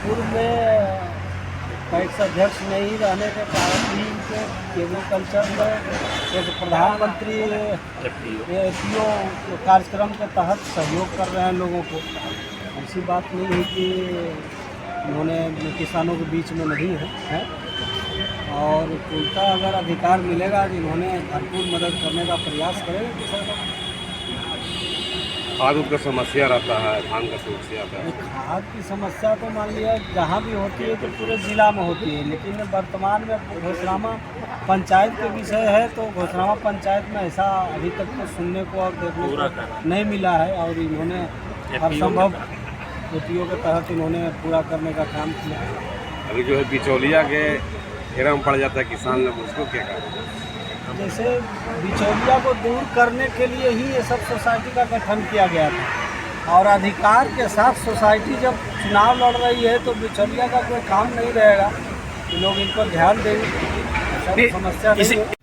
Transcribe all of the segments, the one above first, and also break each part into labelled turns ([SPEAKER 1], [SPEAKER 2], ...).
[SPEAKER 1] पूर्व में पैक्स अध्यक्ष नहीं रहने के कारण भी इनके एग्रीकल्चर में एक प्रधानमंत्री एपीओ कार्यक्रम के तहत सहयोग कर रहे हैं लोगों को। ऐसी बात नहीं है कि उन्होंने किसानों के बीच में नहीं है और उनका अगर अधिकार मिलेगा जिन्होंने भरपूर मदद करने का प्रयास करेंगे किसानों को।
[SPEAKER 2] खाद का समस्या रहता है, धान का समस्या आता है।
[SPEAKER 1] खाद की समस्या तो मान लिया जहाँ भी होती है तो पूरे ज़िला में होती है, लेकिन वर्तमान में घोषरामा पंचायत के विषय है तो घोषरामा पंचायत में ऐसा अभी तक तो सुनने को और देखने को नहीं मिला है और इन्होंने हर संभव एपीओ के तहत इन्होंने पूरा करने का काम किया।
[SPEAKER 2] अभी जो है बिचौलिया के घेरा में पड़ जाता है किसान लोग, उसको क्या करें?
[SPEAKER 1] जैसे बिचौलिया को दूर करने के लिए ही ये सब सोसाइटी का गठन किया गया था और अधिकार के साथ सोसाइटी जब चुनाव लड़ रही है तो बिचौलिया का कोई काम नहीं रहेगा कि लोग इन पर ध्यान देंगे, ऐसा समस्या नहीं है।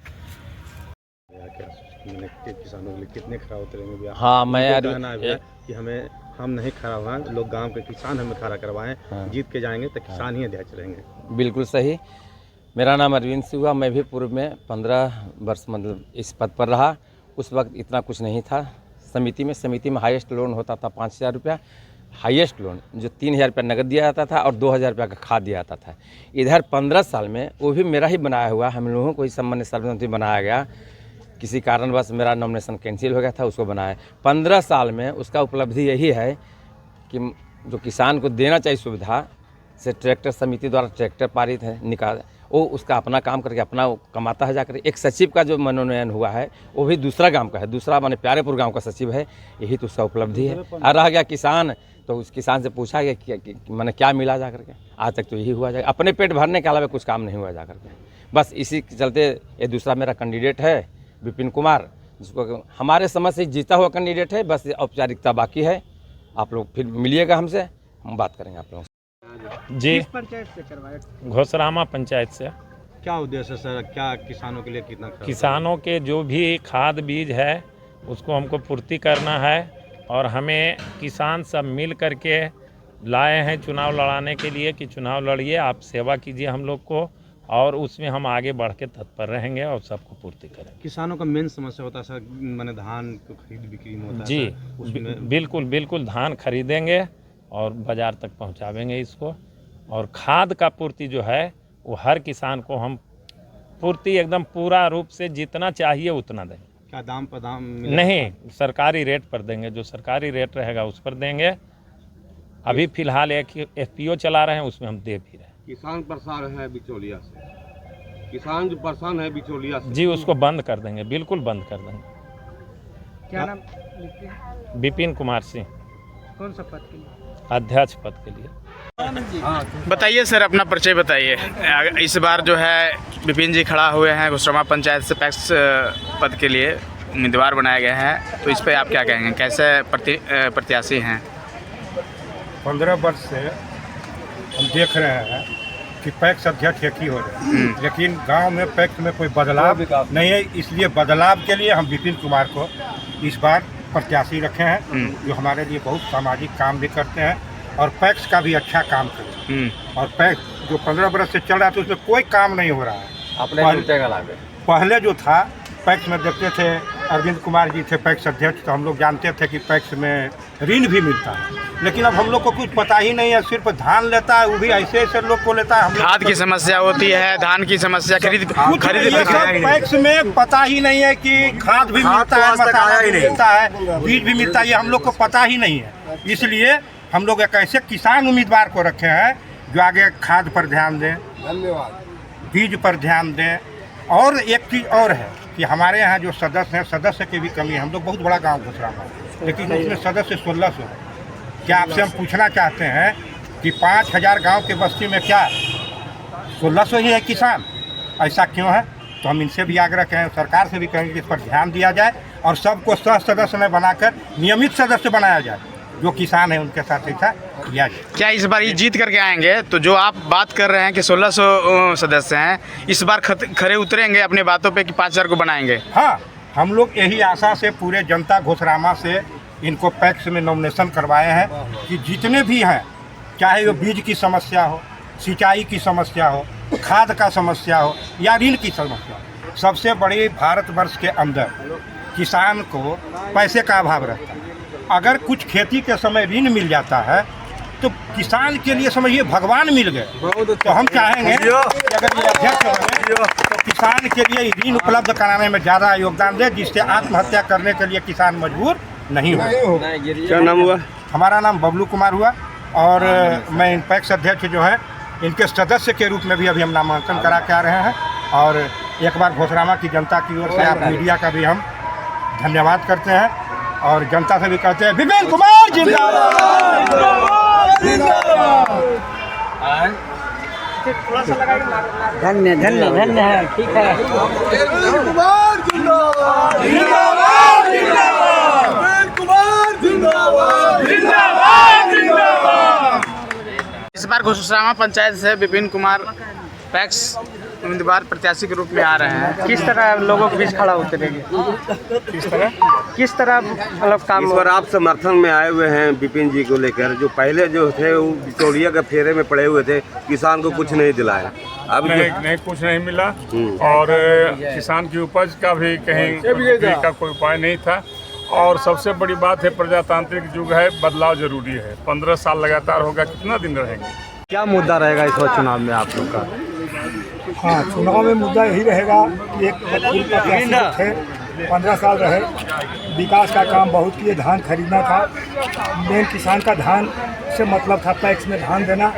[SPEAKER 3] किसानों के लिए कितने खरा उतरेंगे?
[SPEAKER 4] हाँ, मैं
[SPEAKER 3] कि हम नहीं खड़ा हुआ, लोग गांव के किसान हमें खड़ा करवाएं। हाँ। जीत के जाएंगे तो किसान ही अध्यक्ष रहेंगे।
[SPEAKER 4] बिल्कुल सही। मेरा नाम अरविंद सिंह हुआ। मैं भी पूर्व में 15 वर्ष मतलब इस पद पर रहा। उस वक्त इतना कुछ नहीं था। समिति में हाईएस्ट लोन होता था 5,000 रुपया, हाईएस्ट लोन जो 3,000 रुपया नगद दिया जाता था और 2,000 रुपया का खाद दिया जाता था। इधर 15 साल में वो भी मेरा ही बनाया हुआ, हम लोगों को ही सामान्य सर्वसम्मति बनाया गया। किसी कारणवश मेरा नॉमिनेशन कैंसिल हो गया था, उसको बनाया। 15 साल में उसका उपलब्धि यही है कि जो किसान को देना चाहिए सुविधा से ट्रैक्टर समिति द्वारा ट्रैक्टर पारित है निकाल, वो उसका अपना काम करके अपना कमाता है जाकर। एक सचिव का जो मनोनयन हुआ है वो भी दूसरा गांव का है, दूसरा माने प्यारेपुर गांव का सचिव है, यही तो उसका उपलब्धि है। और रह गया किसान, तो उस किसान से पूछा गया कि मैंने क्या मिला जा करके, आज तक तो यही हुआ जाएगा। अपने पेट भरने के अलावा कुछ काम नहीं हुआ जा करके। बस इसी के चलते ये दूसरा मेरा कैंडिडेट है विपिन कुमार, जिसको हमारे समझ से जीता हुआ कैंडिडेट है। बस औपचारिकता बाकी है। आप लोग फिर मिलिएगा हमसे, हम बात करेंगे आप लोगों से।
[SPEAKER 5] जी,
[SPEAKER 1] किस पंचायत से करवाए?
[SPEAKER 5] घोषरामा पंचायत से।
[SPEAKER 3] क्या उद्देश्य सर? क्या किसानों के लिए कितना खरा?
[SPEAKER 5] किसानों के जो भी खाद बीज है उसको हमको पूर्ति करना है और हमें किसान सब मिल करके लाए हैं चुनाव लड़ाने के लिए कि चुनाव लड़िए, आप सेवा कीजिए हम लोग को और उसमें हम आगे बढ़ के तत्पर रहेंगे और सबको पूर्ति करेंगे।
[SPEAKER 3] किसानों का मेन समस्या होता है सर, मैंने धान को खरीद बिक्री में होता है।
[SPEAKER 5] जी, बिल्कुल धान खरीदेंगे और बाज़ार तक पहुंचावेंगे इसको। और खाद का पूर्ति जो है वो हर किसान को हम पूर्ति एकदम पूरा रूप से जितना चाहिए उतना देंगे।
[SPEAKER 3] क्या दाम पर दाम
[SPEAKER 5] नहीं, सरकारी रेट पर देंगे, जो सरकारी रेट रहेगा उस पर देंगे। अभी फिलहाल एक एफपीओ चला रहे हैं, उसमें हम दे भी रहे हैं।
[SPEAKER 2] किसान परेशान है बिचौलिया से, किसान जो परेशान है बिचौलिया से,
[SPEAKER 5] जी उसको बंद कर देंगे, बिल्कुल बंद कर देंगे।
[SPEAKER 1] क्या नाम?
[SPEAKER 5] विपिन कुमार सिंह।
[SPEAKER 1] कौन सा पद के लिए?
[SPEAKER 5] अध्यक्ष पद के लिए।
[SPEAKER 6] बताइए सर, अपना परिचय बताइए। इस बार जो है विपिन जी खड़ा हुए हैं घोषरामा पंचायत से पैक्स पद के लिए उम्मीदवार बनाए गए हैं, तो इस पे आप क्या कहेंगे? कैसे प्रत्याशी हैं?
[SPEAKER 7] 15 वर्ष से हम देख रहे हैं कि पैक्स अध्यक्ष एक ही हो रहे हैं, लेकिन गांव में पैक्स में कोई बदलाव नहीं है। इसलिए बदलाव के लिए हम विपिन कुमार को इस बार प्रत्याशी रखे हैं, जो हमारे लिए बहुत सामाजिक काम भी करते हैं और पैक्स का भी अच्छा काम करते हैं। और पैक्स जो 15 वर्ष से चल रहा था उसमें कोई काम नहीं हो रहा है। पहले जो था पैक्स में देखते थे अरविंद कुमार जी थे पैक्स अध्यक्ष, तो हम लोग जानते थे कि पैक्स में ऋण भी मिलता है, लेकिन अब हम लोग को कुछ पता ही नहीं है। सिर्फ धान लेता है, वो भी ऐसे लोग को लेता है।
[SPEAKER 6] खाद की समस्या होती है, धान की समस्या, खरीद
[SPEAKER 7] पैक्स में पता ही नहीं है कि खाद भी मिलता है, मसाला भी मिलता है, बीज भी मिलता है, ये हम लोग को पता ही नहीं है। इसलिए हम लोग एक ऐसे किसान उम्मीदवार को रखे हैं जो आगे खाद पर ध्यान दें, बीज पर ध्यान दें। और एक चीज़ और है कि हमारे यहाँ जो सदस्य हैं, सदस्य की भी कमी है। हम लोग बहुत बड़ा गांव घोषरामा, लेकिन उसमें सदस्य 1600 है। क्या आपसे हम पूछना चाहते हैं कि 5000 गांव के बस्ती में क्या 1600 ही है किसान? ऐसा क्यों है? तो हम इनसे भी आग्रह करें, सरकार से भी कहेंगे कि इस पर ध्यान दिया जाए और सबको सह सदस्य में बनाकर नियमित सदस्य बनाया जाए। जो किसान है उनके साथ ऐसा किया जाए।
[SPEAKER 6] क्या इस बार ये जीत करके आएंगे? तो जो आप बात कर रहे हैं कि 1600 सदस्य हैं, इस बार खरे उतरेंगे अपनी बातों पे कि 5000 को बनाएंगे?
[SPEAKER 7] हाँ, हम लोग यही आशा से पूरे जनता घोषरामा से इनको पैक्स में नॉमिनेशन करवाए हैं कि जितने भी हैं चाहे वो बीज की समस्या हो, सिंचाई की समस्या हो, खाद का समस्या हो या ऋण की समस्या हो। सबसे बड़ी भारतवर्ष के अंदर किसान को पैसे का अभाव रहता है। अगर कुछ खेती के समय ऋण मिल जाता है तो किसान के लिए समझिए भगवान मिल गए। तो हम चाहेंगे कि अगर ये अध्यक्ष बने तो किसान के लिए ऋण उपलब्ध कराने में ज़्यादा योगदान दे, जिससे आत्महत्या करने के लिए किसान मजबूर नहीं हो।
[SPEAKER 2] क्या नाम हुआ?
[SPEAKER 7] हमारा नाम बबलू कुमार हुआ और मैं पैक्स अध्यक्ष जो है इनके सदस्य के रूप में भी अभी हम नामांकन करा के आ रहे हैं। और एक बार घोषरामा की जनता की ओर से आप मीडिया का भी हम धन्यवाद करते हैं और जनता से भी कहते हैं विपिन कुमार जिंदाबाद।
[SPEAKER 1] धन्य धन्य धन्य है, ठीक है।
[SPEAKER 6] इस बार घोषरामा पंचायत से विपिन कुमार पैक्स उम्मीदवार प्रत्याशी के रूप में आ रहे हैं। किस तरह लोगों के बीच खड़ा उतरेंगे? किस तरह मतलब काम?
[SPEAKER 2] इस बार आप समर्थन में आए हुए हैं विपिन जी को लेकर। जो पहले जो थे वो बिचौलिया के फेरे में पड़े हुए थे, किसान को कुछ नहीं दिलाया। अब
[SPEAKER 8] नहीं कुछ नहीं मिला और किसान की उपज का भी कहीं का कोई उपाय नहीं था। और सबसे बड़ी बात है प्रजातांत्रिक युग है, बदलाव जरूरी है। 15 साल लगातार होगा, कितना दिन रहेंगे?
[SPEAKER 3] क्या मुद्दा रहेगा इस बार चुनाव में आप लोग का?
[SPEAKER 9] हाँ, चुनाव में मुद्दा यही रहेगा कि एक प्रत्याशी थे, 15 साल रहे, विकास का काम बहुत किए, धान खरीदना था, मेन किसान का धान से मतलब था पैक्स में धान देना,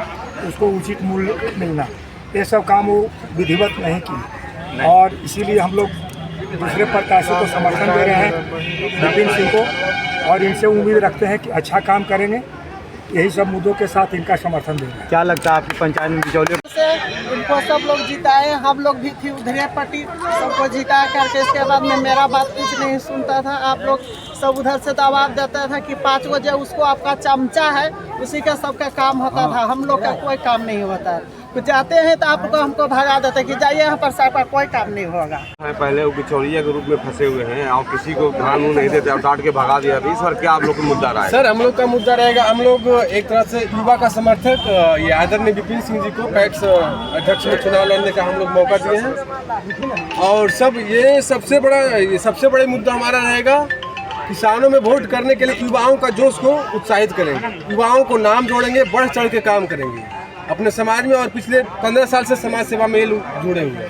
[SPEAKER 9] उसको उचित मूल्य मिलना, ये सब काम वो विधिवत नहीं की। और इसीलिए हम लोग दूसरे प्रत्याशी को समर्थन दे रहे हैं, विपिन सिंह को, और इनसे उम्मीद रखते हैं कि अच्छा काम करेंगे। यही सब मुद्दों के साथ इनका समर्थन देंगे।
[SPEAKER 3] क्या लगता है आपकी पंचायत में बिचौलियों
[SPEAKER 10] से इनको सब लोग जिताए, हम लोग भी थी उधरे पार्टी, सबको जिता करके इसके बाद में मेरा बात कुछ नहीं सुनता था। आप लोग सब उधर से दबाव देता था कि 5 बजे उसको आपका चमचा है उसी का सबका काम होता था, हम लोग का कोई काम नहीं होता है। तो जाते हैं तो आपको हमको भगा देते कि जाइए यहाँ पर साहब का कोई काम नहीं होगा।
[SPEAKER 2] पहले वो बिचौलिया के रूप में फंसे हुए हैं और किसी को ध्यान नहीं देते और डांट के भगा दिया। इस बार क्या आप लोग का मुद्दा रहा है?
[SPEAKER 11] सर, हम लोग का मुद्दा रहेगा, हम लोग एक तरह से युवा का समर्थक ये आदरणीय विपिन सिंह जी को पैक्स अध्यक्ष में चुनाव लड़ने का हम लोग मौका दिए हैं। और सब ये सबसे बड़ा मुद्दा हमारा रहेगा, किसानों में वोट करने के लिए युवाओं का जोश को उत्साहित करेंगे, युवाओं को नाम जोड़ेंगे, बढ़ चढ़ के काम करेंगे अपने समाज में। और पिछले 15 साल से समाज सेवा में जुड़े हुए हैं।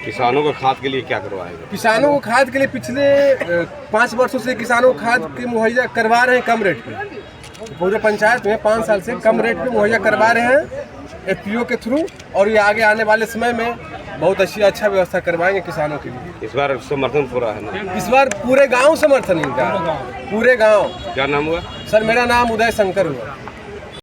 [SPEAKER 2] किसानों को खाद के लिए क्या करवाएगा?
[SPEAKER 11] किसानों को खाद के लिए पिछले 5 वर्षों से किसानों को खाद के मुहैया करवा रहे हैं कम रेट पे। पूरे पंचायत में 5 साल से कम रेट पे मुहैया करवा रहे हैं FPO के थ्रू। और ये आगे आने वाले समय में बहुत अच्छा व्यवस्था करवाएंगे किसानों के लिए।
[SPEAKER 2] इस बार समर्थन पूरा है ना?
[SPEAKER 11] इस बार पूरे गांव समर्थन इनका, पूरे गांव।
[SPEAKER 2] क्या नाम हुआ?
[SPEAKER 11] सर, मेरा नाम उदय शंकर हुआ।